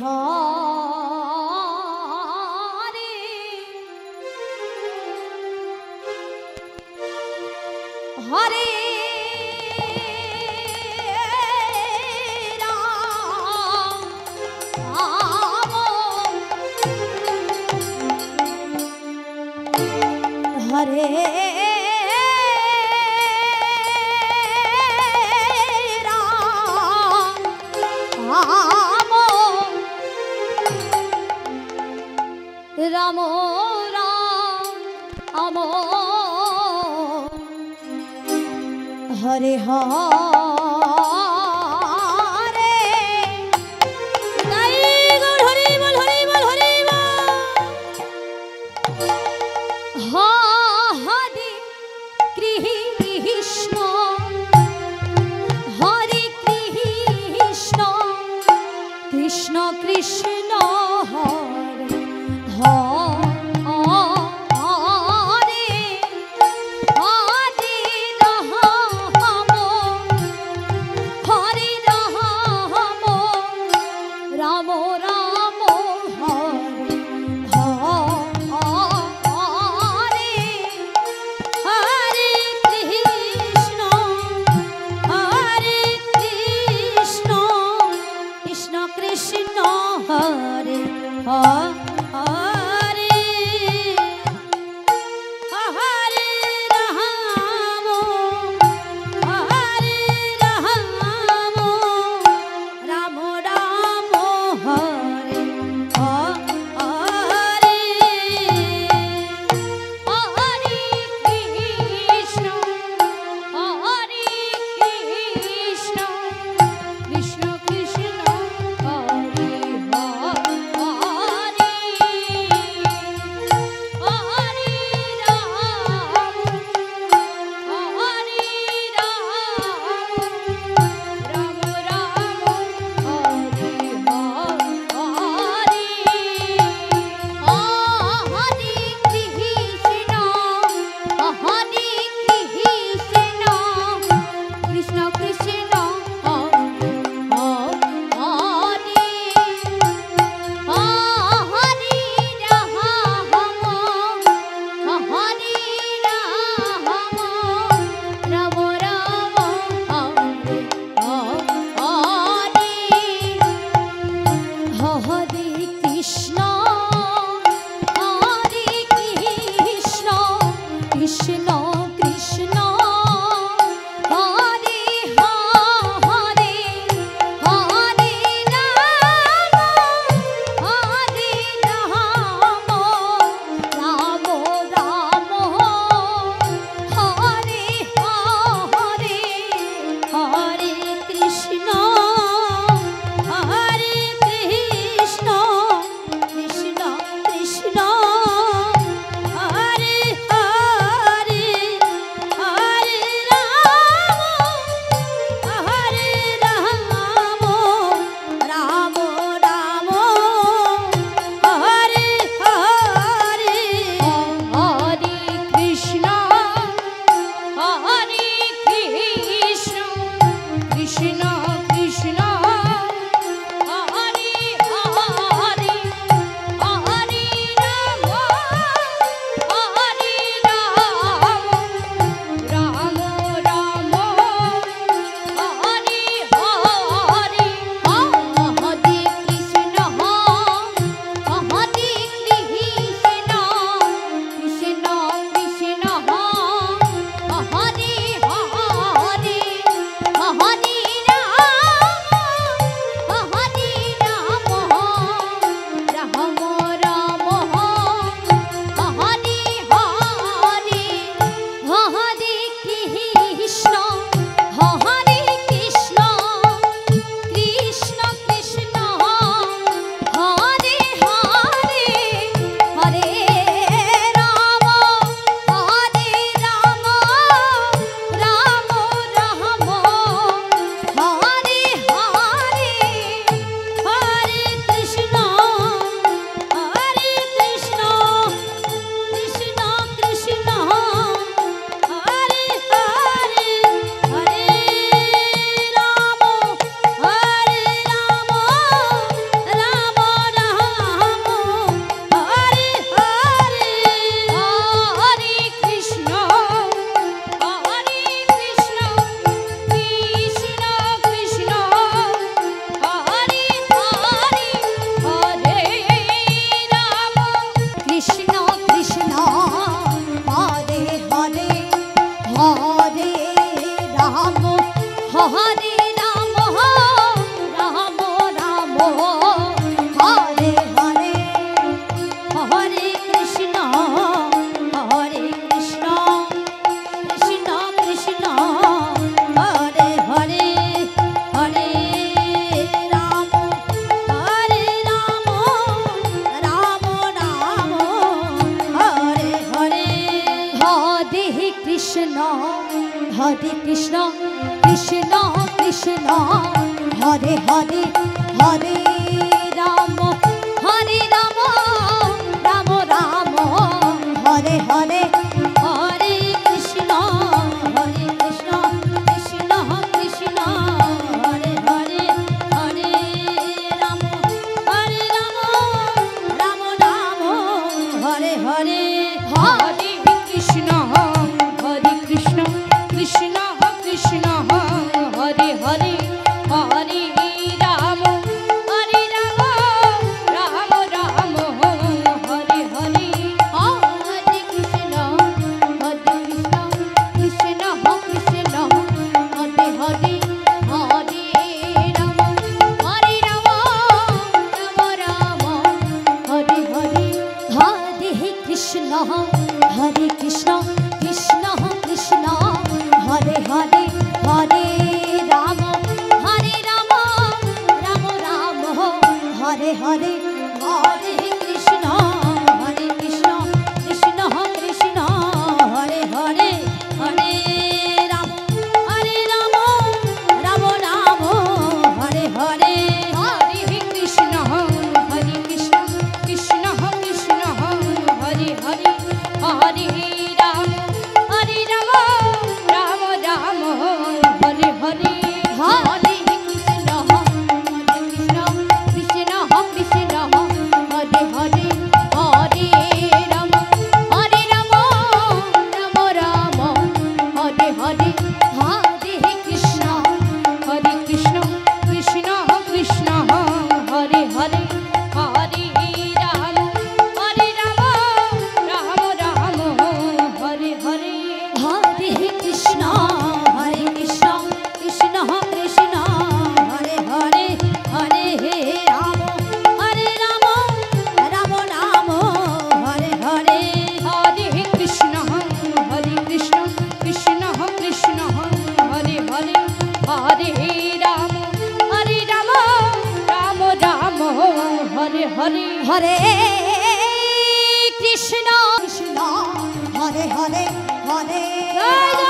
Hare Hare Hare Ram Ram Hare Hare Hare Krishna Hare Krishna Krishna Krishna Hare Hare Krishna Krishna Hare Krishna Krishna Krishna Hare Hare Hare Ram Ram Ram Hare Hare Hare Krishna Krishna Krishna Hare Hare Hare Ram Ram Ram Hare Hare Hare Krishna Krishna Krishna Krishna Hare Hare Hare Ram Ram Ram Hare Hare Hare Krishna Krishna Krishna Hare Hare Hare Ram Ram Ram Hare Hare Hare Krishna Krishna Krishna Krishna Hare Hare Hare Ram Ram Ram Hare Hare Hare Krishna Krishna Krishna Hare Hare Hare Ram Ram Ram Hare Hare Hare Krishna Krishna Krishna Krishna Hare Hare Hare Ram Ram Ram Hare Hare Hare Krishna Krishna Krishna Hare Hare Hare Ram Ram Ram Hare Hare Hare Krishna Krishna Krishna Krishna Hare Hare Hare Ram Ram Hare Hare Hare Krishna Krishna Krishna Hare Hare Hare Ram Ram Ram Hare Hare Hare Krishna Krishna Krishna Hare Hare Hare Ram Ram Ram Hare Hare Hare Krishna Krishna Hare Hare Hare